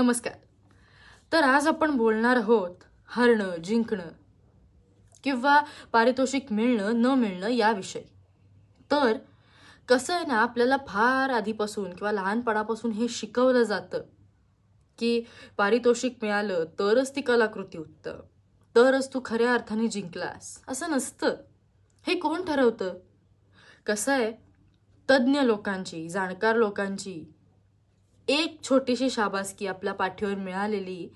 नमस्कार. तर आज आपण बोलणार आहोत हरणं, जिंकणं किंवा पारितोषिक मिळणं न मिळणं याविषयी. तर कसं आहे ना, आपल्याला फार आधीपासून किंवा लहानपणापासून हे शिकवलं जातं की पारितोषिक मिळालं तरच ती कलाकृती उत्तम, तरच तू खऱ्या अर्थाने जिंकलास. असं नसतं. हे कोण ठरवतं? कसं आहे, तज्ज्ञ लोकांची, जाणकार लोकांची एक छोटीशी शाबासकी आपल्या पाठीवर मिळालेली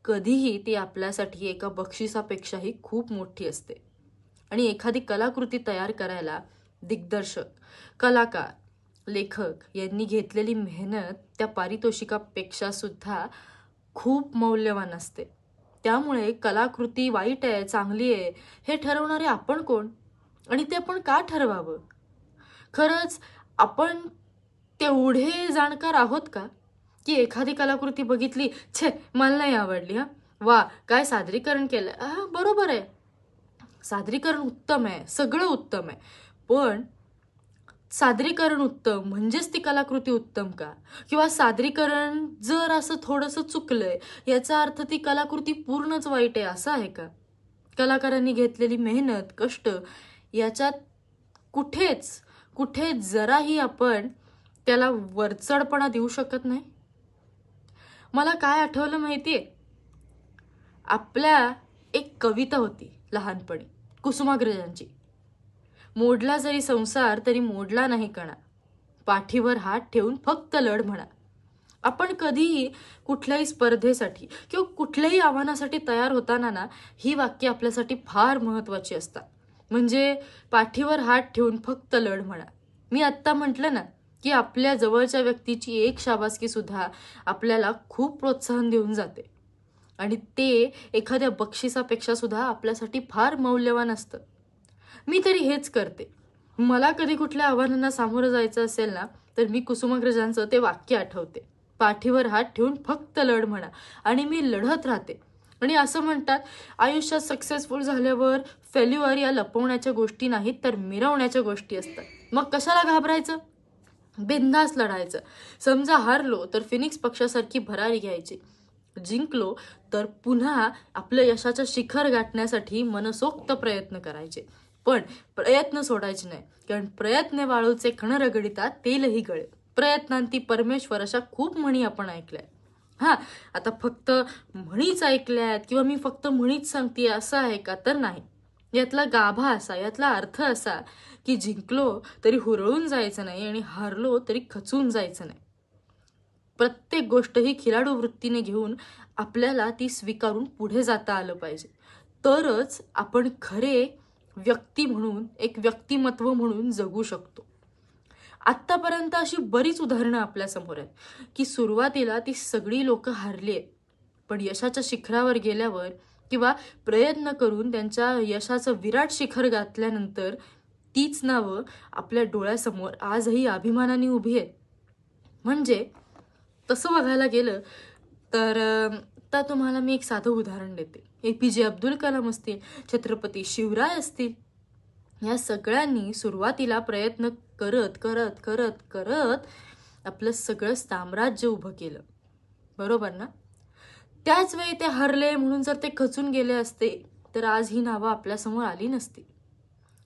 कधीही ती आपल्यासाठी एका बक्षिसापेक्षाही खूप मोठी असते. आणि एखादी कलाकृती तयार करायला दिग्दर्शक, कलाकार, लेखक यांनी घेतलेली मेहनत त्या पारितोषिकापेक्षा सुद्धा खूप मौल्यवान असते. त्यामुळे कलाकृती वाईट आहे, चांगली आहे हे ठरवणारे आपण कोण? आणि ते आपण का ठरवावं? खरंच आपण तेवढे जाणकार आहोत का की एखादी कलाकृती बघितली, छे मला नाही आवडली, वा काय सादरीकरण केलंय, बरोबर आहे, सादरीकरण उत्तम आहे, सगळं उत्तम आहे, पण सादरीकरण उत्तम म्हणजेच ती कलाकृती उत्तम का? किंवा सादरीकरण जर असं थोडंसं चुकलंय याचा अर्थ ती कलाकृती पूर्णच वाईट आहे असं आहे का? कलाकारांनी घेतलेली मेहनत, कष्ट याच्यात कुठे जराही आपण त्याला वरचढपणा देऊ शकत नाही. मला काय आठवलं माहितीये, आपल्या एक कविता होती लहानपणी कुसुमाग्रजांची, मोडला जरी संसार तरी मोडला नाही कणा, पाठीवर हात ठेवून फक्त लढ म्हणा. आपण कधीही कुठल्याही स्पर्धेसाठी किंवा कुठल्याही आव्हानासाठी तयार होताना ना, ही वाक्य आपल्यासाठी फार महत्वाची असतात. म्हणजे पाठीवर हात ठेवून फक्त लढ म्हणा. मी आत्ता म्हटलं ना की आपल्या जवळच्या व्यक्तीची एक शाबासकी सुद्धा आपल्याला खूप प्रोत्साहन देऊन जाते. आणि ते एखाद्या बक्षिसापेक्षा सुद्धा आपल्यासाठी फार मौल्यवान असतं. मी तरी हेच करते. मला कधी कुठल्या आव्हानांना सामोरं जायचं असेल ना, तर मी कुसुमाग्रजांचं ते वाक्य आठवते, पाठीवर हात ठेवून फक्त लढ म्हणा, आणि मी लढत राहते. आणि असं म्हणतात, आयुष्यात सक्सेसफुल झाल्यावर फेल्युअर या लपवण्याच्या गोष्टी नाहीत तर मिरवण्याच्या गोष्टी असतात. मग कशाला घाबरायचं? बिनधास्त लढायचं. समजा हारलो तर फिनिक्स पक्षासारखी भरारी घ्यायची, जिंकलो तर पुन्हा आपलं यशाचं शिखर गाठण्यासाठी मनसोक्त प्रयत्न करायचे. पण प्रयत्न सोडायचे नाही, कारण प्रयत्न वाळूचे कण रगडितात तेलही गळे, प्रयत्नांती परमेश्वर, अशा खूप म्हणी आपण ऐकल्या. आता फक्त म्हणीच ऐकल्यात किंवा मी फक्त म्हणीच सांगते असं आहे का? तर नाही. यातला गाभा असा, यातला अर्थ असा की जिंकलो तरी हुरळून जायचं नाही आणि हारलो तरी खचून जायचं नाही. प्रत्येक गोष्ट ही खिलाडू वृत्तीने घेऊन आपल्याला ती स्वीकारून पुढे जाता आलं पाहिजे. तरच आपण खरे व्यक्ती म्हणून, एक व्यक्तिमत्व म्हणून जगू शकतो. आत्तापर्यंत अशी बरीच उदाहरणं आपल्यासमोर आहेत की सुरुवातीला ती सगळी लोक हारली आहेत, पण यशाच्या शिखरावर गेल्यावर किंवा प्रयत्न करून त्यांच्या यशाचं विराट शिखर गाठल्यानंतर तीच नावं आपल्या डोळ्यासमोर आजही अभिमानाने उभी आहेत. म्हणजे तसं बघायला गेलं तर आता तुम्हाला मी एक साधं उदाहरण देते. APJ अब्दुल कलाम असतील, छत्रपती शिवराय असतील, या सगळ्यांनी सुरुवातीला प्रयत्न करत करत करत करत आपलं सगळं साम्राज्य उभं केलं, बरोबर ना? त्याच वेळी ते हरले म्हणून जर ते खचून गेले असते तर आज ही नावं आपल्यासमोर आली नसती.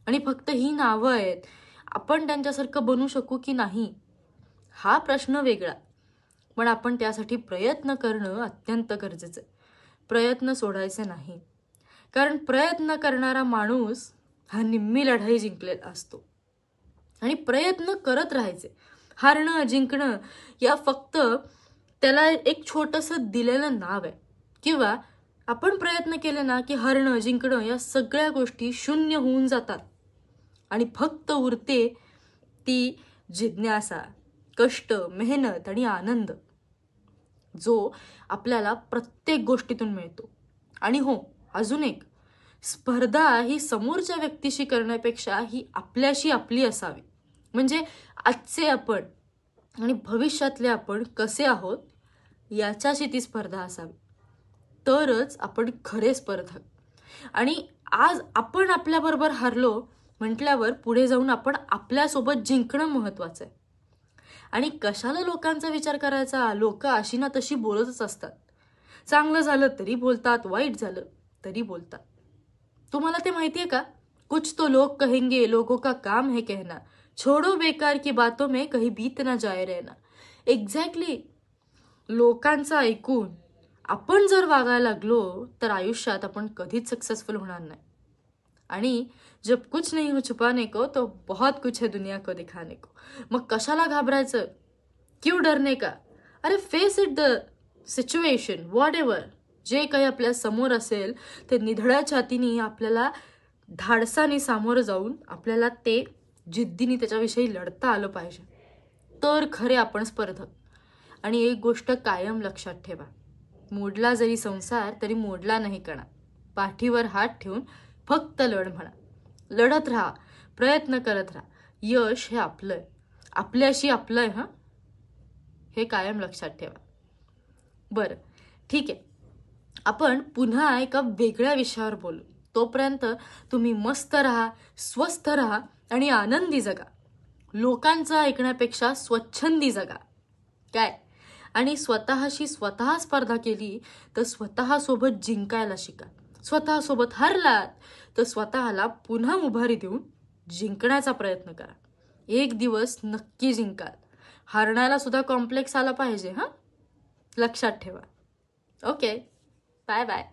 आणि फक्त ही नावं आहेत, आपण त्यांच्यासारखं बनू शकू की नाही हा प्रश्न वेगळा, पण आपण त्यासाठी प्रयत्न करणं अत्यंत गरजेचं आहे. प्रयत्न सोडायचे नाही, कारण प्रयत्न करणारा माणूस हा निम्मी लढाई जिंकलेला असतो. आणि प्रयत्न करत राहायचे. हारणं, जिंकणं या फक्त त्याला एक छोटंसं दिलेलं नाव आहे. किंवा आपण प्रयत्न केले ना की हरणं, जिंकणं या सगळ्या गोष्टी शून्य होऊन जातात आणि फक्त उरते ती जिज्ञासा, कष्ट, मेहनत आणि आनंद, जो आपल्याला प्रत्येक गोष्टीतून मिळतो. आणि हो, अजून एक, स्पर्धा ही समोरच्या व्यक्तीशी करण्यापेक्षा ही आपल्याशी आपली असावी. म्हणजे आजचे आपण आणि भविष्यातले आपण कसे आहोत याच्याशी ती स्पर्धा असावी, तरच आपण खरे स्पर्धक. आणि आज आपण आपल्याबरोबर हारलो म्हटल्यावर पुढे जाऊन आपण आपल्यासोबत जिंकणं महत्वाचं आहे. आणि कशाला लोकांचा विचार करायचा, लोक अशी ना तशी बोलतच असतात. चांगलं झालं तरी बोलतात, वाईट झालं तरी बोलतात. तुम्हाला ते माहितीये का, कुछ तो लोग कहेंगे, लोगों का काम है कहना, छोड़ो बेकार की बातों में कहीं बीत ना जाए रहना. एक्झॅक्टली. लोकांचं ऐकून आपण जर वागायला लागलो तर आयुष्यात आपण कधीच सक्सेसफुल होणार नाही. आणि जब कुछ नहीं हो छुपाने को तो बहुत कुछ है दुनिया को दिखाने को. मग कशाला घाबरायचं, क्यों डरने का. अरे face it the situation, what ever. जे काही आपल्या समोर असेल ते निधड्या छातीने आपल्याला धाडसाने सामोरं जाऊन आपल्याला ते जिद्दीने त्याच्याविषयी लढता आलं पाहिजे, तर खरे आपण स्पर्धक. आणि एक गोष्ट कायम लक्षात ठेवा, मोडला जरी संसार तरी मोडला नाही कणा. पाठीवर हात ठेवून फक्त लढ म्हणा. लढत राहा, प्रयत्न करत राहा. यश हे आपलंय, आपल्याशी आपलंय. हे कायम लक्षात ठेवा. बरं, ठीक आहे, आपण पुन्हा एका वेगळ्या विषयावर बोलू. तोपर्यंत तुम्ही मस्त राहा, स्वस्थ राहा आणि आनंदी जगा. लोकांचं ऐकण्यापेक्षा स्वच्छंदी जगा. काय, आणि स्वतःशी स्वतः स्पर्धा केली तर स्वतःसोबत जिंकायला शिका. स्वतःसोबत हरलात तर स्वतःला पुन्हा उभारी देऊन जिंकण्याचा प्रयत्न करा. एक दिवस नक्की जिंकाल. हारण्याला सुद्धा कॉम्प्लेक्स आला पाहिजे. लक्षात ठेवा. Okay, bye bye.